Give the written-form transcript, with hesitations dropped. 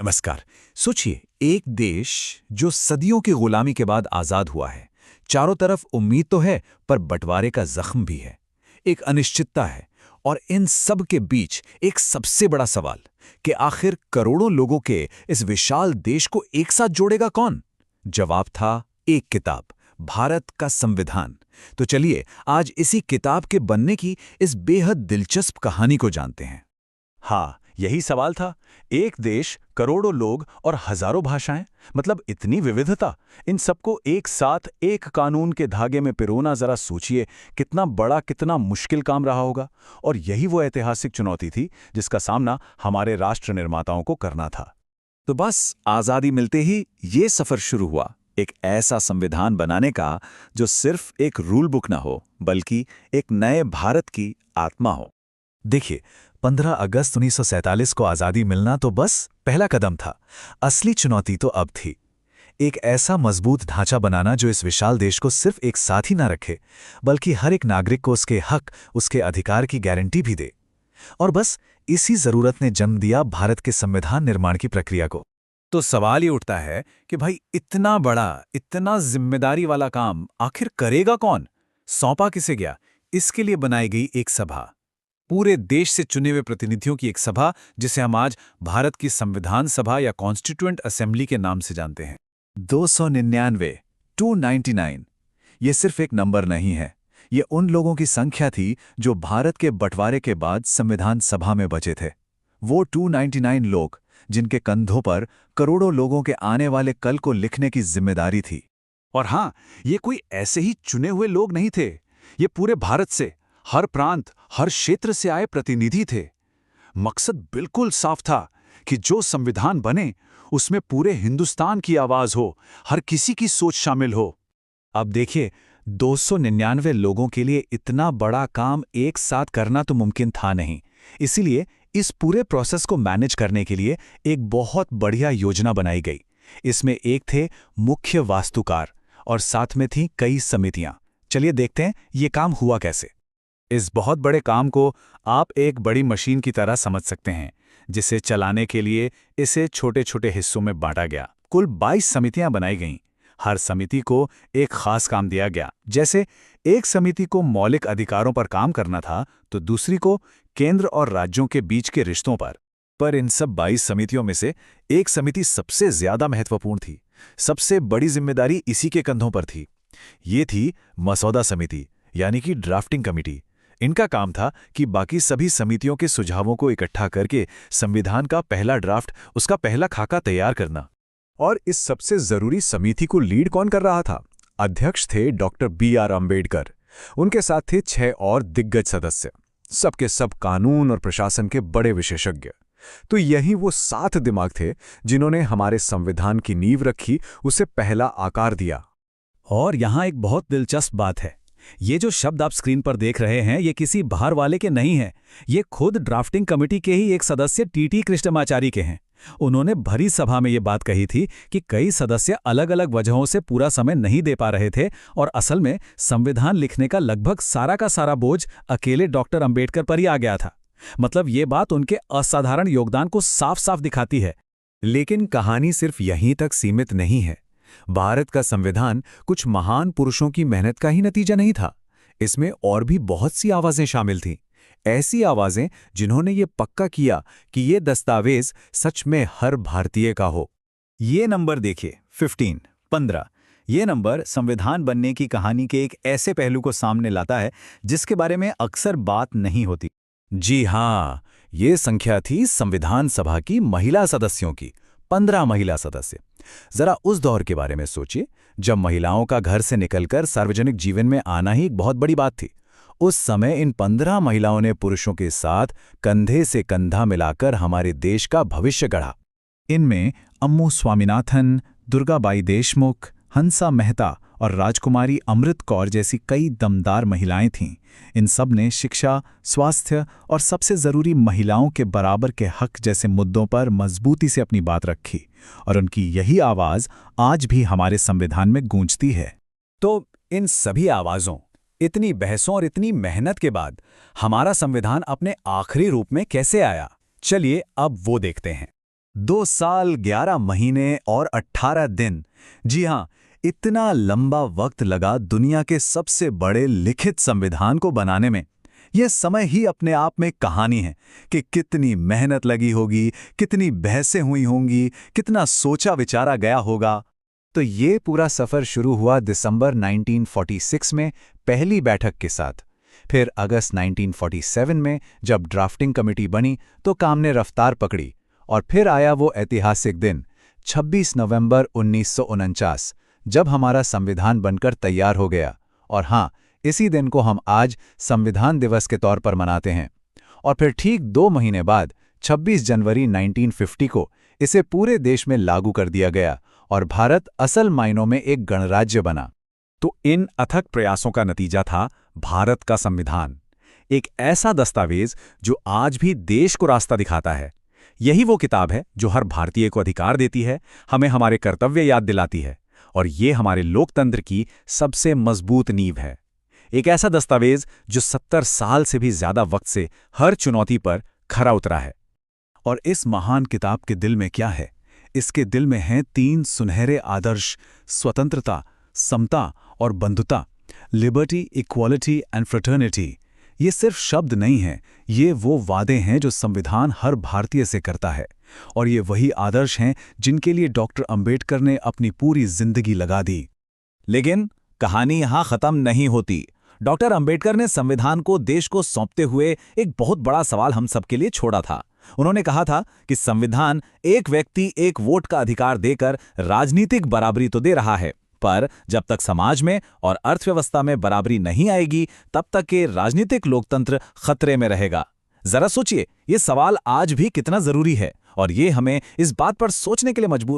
नमस्कार। सोचिए, एक देश जो सदियों की गुलामी के बाद आजाद हुआ है। चारों तरफ उम्मीद तो है, पर बंटवारे का जख्म भी है। एक अनिश्चितता है। और इन सब के बीच एक सबसे बड़ा सवाल कि आखिर करोड़ों लोगों के इस विशाल देश को एक साथ जोड़ेगा कौन? जवाब था एक किताब, भारत का संविधान। तो चलिए आज इसी किताब के बनने की इस बेहद दिलचस्प कहानी को जानते हैं। हाँ, यही सवाल था। एक देश, करोड़ों लोग और हजारों भाषाएं, मतलब इतनी विविधता। इन सबको एक साथ एक कानून के धागे में पिरोना, जरा सोचिए कितना बड़ा, कितना मुश्किल काम रहा होगा। और यही वो ऐतिहासिक चुनौती थी जिसका सामना हमारे राष्ट्र निर्माताओं को करना था। तो बस आजादी मिलते ही ये सफर शुरू हुआ, एक ऐसा संविधान बनाने का जो सिर्फ एक रूल बुक ना हो, बल्कि एक नए भारत की आत्मा हो। देखिए, 15 अगस्त 1947 को आज़ादी मिलना तो बस पहला कदम था। असली चुनौती तो अब थी। एक ऐसा मजबूत ढांचा बनाना जो इस विशाल देश को सिर्फ एक साथ ही ना रखे, बल्कि हर एक नागरिक को उसके हक, उसके अधिकार की गारंटी भी दे। और बस इसी जरूरत ने जन्म दिया भारत के संविधान निर्माण की प्रक्रिया को। तो सवाल ये उठता है कि भाई, इतना बड़ा, इतना जिम्मेदारी वाला काम आखिर करेगा कौन? सौंपा किसे गया? इसके लिए बनाई गई एक सभा, पूरे देश से चुने हुए प्रतिनिधियों की एक सभा, जिसे हम आज भारत की संविधान सभा या कॉन्स्टिट्यूएंट असेंबली के नाम से जानते हैं। 299, 299, ये सिर्फ एक नंबर नहीं है। ये उन लोगों की संख्या थी जो भारत के बंटवारे के बाद संविधान सभा में बचे थे। वो 299 लोग जिनके कंधों पर करोड़ों लोगों के आने वाले कल को लिखने की जिम्मेदारी थी। और हाँ, ये कोई ऐसे ही चुने हुए लोग नहीं थे। ये पूरे भारत से, हर प्रांत, हर क्षेत्र से आए प्रतिनिधि थे। मकसद बिल्कुल साफ था कि जो संविधान बने उसमें पूरे हिंदुस्तान की आवाज हो, हर किसी की सोच शामिल हो। अब देखिए, 299 लोगों के लिए इतना बड़ा काम एक साथ करना तो मुमकिन था नहीं। इसीलिए इस पूरे प्रोसेस को मैनेज करने के लिए एक बहुत बढ़िया योजना बनाई गई। इसमें एक थे मुख्य वास्तुकार और साथ में थीं कई समितियां। चलिए देखते हैं ये काम हुआ कैसे। इस बहुत बड़े काम को आप एक बड़ी मशीन की तरह समझ सकते हैं, जिसे चलाने के लिए इसे छोटे छोटे हिस्सों में बांटा गया। कुल 22 समितियां बनाई गईं। हर समिति को एक खास काम दिया गया। जैसे एक समिति को मौलिक अधिकारों पर काम करना था, तो दूसरी को केंद्र और राज्यों के बीच के रिश्तों पर। इन सब 22 समितियों में से एक समिति सबसे ज्यादा महत्वपूर्ण थी। सबसे बड़ी जिम्मेदारी इसी के कंधों पर थी। ये थी मसौदा समिति, यानी कि ड्राफ्टिंग कमिटी। इनका काम था कि बाकी सभी समितियों के सुझावों को इकट्ठा करके संविधान का पहला ड्राफ्ट, उसका पहला खाका तैयार करना। और इस सबसे जरूरी समिति को लीड कौन कर रहा था? अध्यक्ष थे डॉक्टर B.R. अम्बेडकर। उनके साथ थे 6 और दिग्गज सदस्य, सबके सब कानून और प्रशासन के बड़े विशेषज्ञ। तो यही वो 7 दिमाग थे जिन्होंने हमारे संविधान की नींव रखी, उसे पहला आकार दिया। और यहां एक बहुत दिलचस्प बात है। ये जो शब्द आप स्क्रीन पर देख रहे हैं, ये किसी बाहर वाले के नहीं हैं। ये खुद ड्राफ्टिंग कमेटी के ही एक सदस्य टी.टी. कृष्णमाचारी के हैं। उन्होंने भरी सभा में ये बात कही थी कि कई सदस्य अलग अलग वजहों से पूरा समय नहीं दे पा रहे थे और असल में संविधान लिखने का लगभग सारा का सारा बोझ अकेले डॉक्टर अंबेडकर पर ही आ गया था। मतलब ये बात उनके असाधारण योगदान को साफ साफ दिखाती है। लेकिन कहानी सिर्फ यहीं तक सीमित नहीं है। भारत का संविधान कुछ महान पुरुषों की मेहनत का ही नतीजा नहीं था। इसमें और भी बहुत सी आवाजें शामिल थीं। ऐसी आवाजें जिन्होंने ये पक्का किया कि ये दस्तावेज सच में हर भारतीय का हो। ये नंबर देखिए, 15। ये नंबर संविधान बनने की कहानी के एक ऐसे पहलू को सामने लाता है जिसके बारे में अक्सर बात नहीं होती। जी हाँ, ये संख्या थी संविधान सभा की महिला सदस्यों की। 15 महिला सदस्य। जरा उस दौर के बारे में सोचिए, जब महिलाओं का घर से निकलकर सार्वजनिक जीवन में आना ही एक बहुत बड़ी बात थी। उस समय इन 15 महिलाओं ने पुरुषों के साथ कंधे से कंधा मिलाकर हमारे देश का भविष्य गढ़ा। इनमें अम्मू स्वामीनाथन, दुर्गाबाई देशमुख, हंसा मेहता और राजकुमारी अमृत कौर जैसी कई दमदार महिलाएं थीं। इन सब ने शिक्षा, स्वास्थ्य और सबसे जरूरी महिलाओं के बराबर के हक जैसे मुद्दों पर मजबूती से अपनी बात रखी, और उनकी यही आवाज आज भी हमारे संविधान में गूंजती है। तो इन सभी आवाजों, इतनी बहसों और इतनी मेहनत के बाद हमारा संविधान अपने आखिरी रूप में कैसे आया? चलिए अब वो देखते हैं। 2 साल 11 महीने और 18 दिन। जी हाँ, इतना लंबा वक्त लगा दुनिया के सबसे बड़े लिखित संविधान को बनाने में। यह समय ही अपने आप में कहानी है कि कितनी मेहनत लगी होगी, कितनी बहसें हुई होंगी, कितना सोचा विचारा गया होगा। तो ये पूरा सफ़र शुरू हुआ दिसंबर 1946 में पहली बैठक के साथ। फिर अगस्त 1947 में जब ड्राफ्टिंग कमेटी बनी तो काम ने रफ्तार पकड़ी। और फिर आया वो ऐतिहासिक दिन 26 नवंबर 1949, जब हमारा संविधान बनकर तैयार हो गया। और हाँ, इसी दिन को हम आज संविधान दिवस के तौर पर मनाते हैं। और फिर ठीक 2 महीने बाद 26 जनवरी 1950 को इसे पूरे देश में लागू कर दिया गया और भारत असल मायनों में एक गणराज्य बना। तो इन अथक प्रयासों का नतीजा था भारत का संविधान, एक ऐसा दस्तावेज जो आज भी देश को रास्ता दिखाता है। यही वो किताब है जो हर भारतीय को अधिकार देती है, हमें हमारे कर्तव्य याद दिलाती है, और ये हमारे लोकतंत्र की सबसे मजबूत नींव है। एक ऐसा दस्तावेज जो 70 साल से भी ज्यादा वक्त से हर चुनौती पर खरा उतरा है। और इस महान किताब के दिल में क्या है? इसके दिल में हैं 3 सुनहरे आदर्श: स्वतंत्रता, समता और बंधुता। Liberty, equality and fraternity. ये सिर्फ शब्द नहीं हैं, ये वो वादे हैं जो संविधान हर भारतीय से करता है। और ये वही आदर्श हैं जिनके लिए डॉक्टर अंबेडकर ने अपनी पूरी जिंदगी लगा दी। लेकिन कहानी यहाँ खत्म नहीं होती। डॉक्टर अंबेडकर ने संविधान को देश को सौंपते हुए एक बहुत बड़ा सवाल हम सबके लिए छोड़ा था। उन्होंने कहा था कि संविधान एक व्यक्ति एक वोट का अधिकार देकर राजनीतिक बराबरी तो दे रहा है, पर जब तक समाज में और अर्थव्यवस्था में बराबरी नहीं आएगी, तब तक के राजनीतिक लोकतंत्र खतरे में रहेगा। जरा सोचिए, ये सवाल आज भी कितना जरूरी है, और ये हमें इस बात पर सोचने के लिए मजबूर